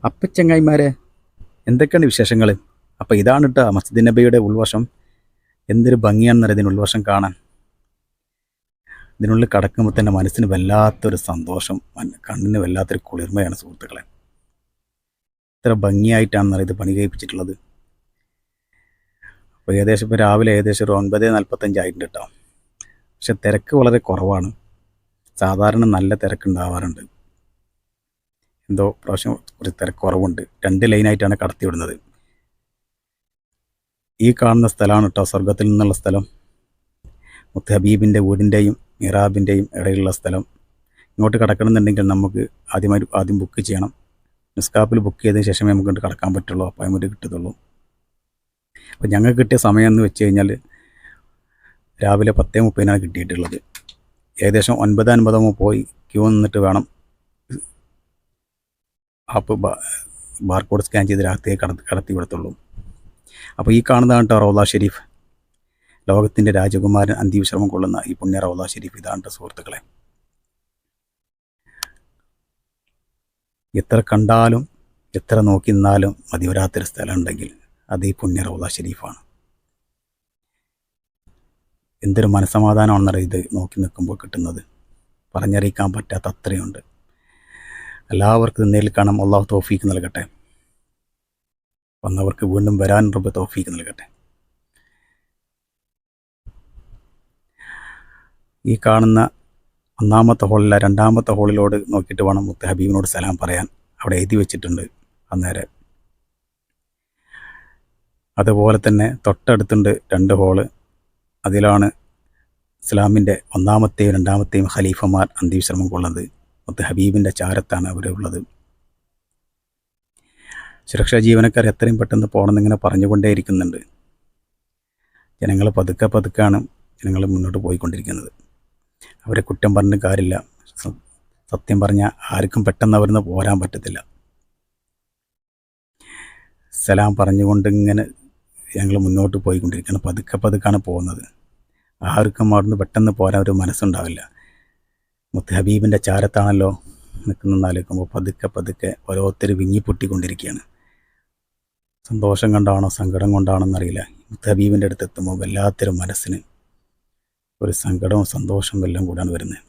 അപ്പം ചങ്ങായിമാരെ, എന്തൊക്കെയാണ് വിശേഷങ്ങൾ? അപ്പോൾ ഇതാണ് കേട്ടോ മസ്ജിദ് നബിയുടെ ഉൾവശം. എന്തൊരു ഭംഗിയാണെന്നറിയാം ഇതിന് ഉൾവശം കാണാൻ. ഇതിനുള്ളിൽ കടക്കുമ്പോൾ തന്നെ മനസ്സിന് വല്ലാത്തൊരു സന്തോഷം, കണ്ണിന് വല്ലാത്തൊരു കുളിർമയാണ് സുഹൃത്തുക്കളെ. ഇത്ര ഭംഗിയായിട്ടാണെന്നറിയാം ഇത് പണി കഴിപ്പിച്ചിട്ടുള്ളത്. അപ്പോൾ ഏകദേശം ഇപ്പോൾ രാവിലെ ഏകദേശം ഒരു 9:45 ആയിട്ടുണ്ട് കേട്ടോ. പക്ഷെ തിരക്ക് വളരെ കുറവാണ്. സാധാരണ നല്ല തിരക്കുണ്ടാവാറുണ്ട്. എന്തോ പ്രാവശ്യം ഒരു തിരക്ക് കുറവുണ്ട്. 2 ലൈനായിട്ടാണ് കടത്തി വിടുന്നത്. ഈ കാണുന്ന സ്ഥലമാണ് കേട്ടോ സ്വർഗത്തിൽ നിന്നുള്ള സ്ഥലം. മുത്ത് ഹബീബിൻ്റെ വീടിൻ്റെയും മിറാബിൻ്റെയും ഇടയിലുള്ള സ്ഥലം. ഇങ്ങോട്ട് കിടക്കണമെന്നുണ്ടെങ്കിൽ നമുക്ക് ആദ്യം ബുക്ക് ചെയ്യണം. നിസ്കാപ്പിൽ ബുക്ക് ചെയ്തതിന് ശേഷമേ നമുക്ക് കിടക്കാൻ പറ്റുള്ളൂ, അപ്പോയിൻമെൻറ്റ് കിട്ടത്തുള്ളൂ. അപ്പോൾ ഞങ്ങൾക്ക് കിട്ടിയ സമയം എന്ന് വെച്ച് കഴിഞ്ഞാൽ രാവിലെ 10:30 കിട്ടിയിട്ടുള്ളത്. ഏകദേശം 9:50 പോയി ക്യൂ നിന്നിട്ട് വേണം ആപ്പ് ബാർകോഡ് സ്കാൻ ചെയ്ത് രാത്രിയെ കടത്തി വിടത്തുള്ളൂ. അപ്പോൾ ഈ കാണുന്നതാണ് കേട്ടോ റൗള ഷെരീഫ്. ലോകത്തിൻ്റെ രാജകുമാരൻ അന്ത്യവിശ്രമം കൊള്ളുന്ന ഈ പുണ്യ റൗള ഷെരീഫ് ഇതാണ് സുഹൃത്തുക്കളെ. എത്ര കണ്ടാലും എത്ര നോക്കി നിന്നാലും മതി വരാത്തൊരു സ്ഥലം ഉണ്ടെങ്കിൽ അത് ഈ പുണ്യ റൗള ഷെരീഫാണ്. എന്തൊരു മനസ്സമാധാനമാണെന്നറിയാം ഇത് നോക്കി നിൽക്കുമ്പോൾ കിട്ടുന്നത്. പറഞ്ഞറിയിക്കാൻ പറ്റാത്ത അത്രയുണ്ട്. എല്ലാവർക്കും നേരിൽ കാണാം. അള്ളാഹു തൗഫീക്ക് നൽകട്ടെ. വന്നവർക്ക് വീണ്ടും വരാൻ റബ്ബ് തൗഫീക്ക് നൽകട്ടെ. ഈ കാണുന്ന 1-ാമത്തെ ഹോളില്ല 2-ാമത്തെ ഹോളിലോട് നോക്കിയിട്ട് വേണം മുത്ത് ഹബീബിനോട് സലാം പറയാൻ. അവിടെ എഴുതി വെച്ചിട്ടുണ്ട് അന്നേരം. അതുപോലെ തന്നെ തൊട്ടടുത്തുണ്ട് 2 ഹോള്. അതിലാണ് ഇസ്ലാമിൻ്റെ 1-ാമത്തെയും 2-ാമത്തെയും ഖലീഫമാർ അന്ത്യവിശ്രമം കൊള്ളുന്നത്. മുത്ത് ഹബീബിൻ്റെ ചാരത്താണ് അവിടെ ഉള്ളത്. സുരക്ഷാ ജീവനക്കാർ എത്രയും പെട്ടെന്ന് പോകണമെന്നിങ്ങനെ പറഞ്ഞുകൊണ്ടേയിരിക്കുന്നുണ്ട്. ജനങ്ങൾ പതുക്കെയാണ് ജനങ്ങൾ മുന്നോട്ട് പോയിക്കൊണ്ടിരിക്കുന്നത്. അവരെ കുറ്റം പറഞ്ഞ കാര്യമില്ല. സത്യം പറഞ്ഞാൽ ആർക്കും പെട്ടെന്ന് അവരിന്ന് പോരാൻ പറ്റത്തില്ല. സലാം പറഞ്ഞുകൊണ്ടിങ്ങനെ ഞങ്ങൾ മുന്നോട്ട് പോയിക്കൊണ്ടിരിക്കുകയാണ്. പതുക്കെയാണ് പോകുന്നത്. ആർക്കും അവിടുന്ന് പെട്ടെന്ന് പോരാൻ ഒരു മനസ്സുണ്ടാവില്ല. മുത്ത് ഹബീബിൻ്റെ ചാരത്താണല്ലോ നിൽക്കുന്നതെന്നാലോചിക്കുമ്പോൾ പതുക്കെ ഓരോരുത്തർ വിങ്ങിപ്പൊട്ടിക്കൊണ്ടിരിക്കുകയാണ്. സന്തോഷം കൊണ്ടാണോ സങ്കടം കൊണ്ടാണോ എന്നറിയില്ല. മുത്ത് ഹബീബിൻ്റെ അടുത്ത് എത്തുമ്പോൾ വല്ലാത്തൊരു മനസ്സിന് ഒരു സങ്കടവും സന്തോഷവും എല്ലാം കൂടാണ് വരുന്നത്.